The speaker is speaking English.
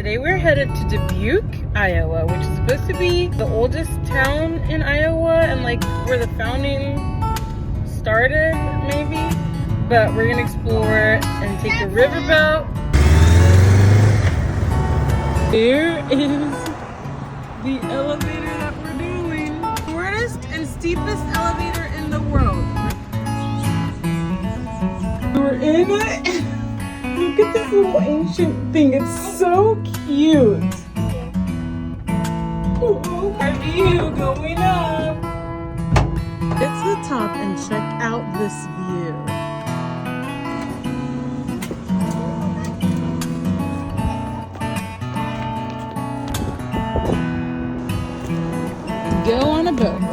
Today we're headed to Dubuque, Iowa, which is supposed to be the oldest town in Iowa and like where the founding started, maybe. But we're gonna explore and take the riverboat. Here is the elevator that we're doing. Shortest and steepest elevator in the world. We're in it. Look at this little ancient thing. It's so cute. Oh, our view going up. Get to the top and check out this view. Go on a boat.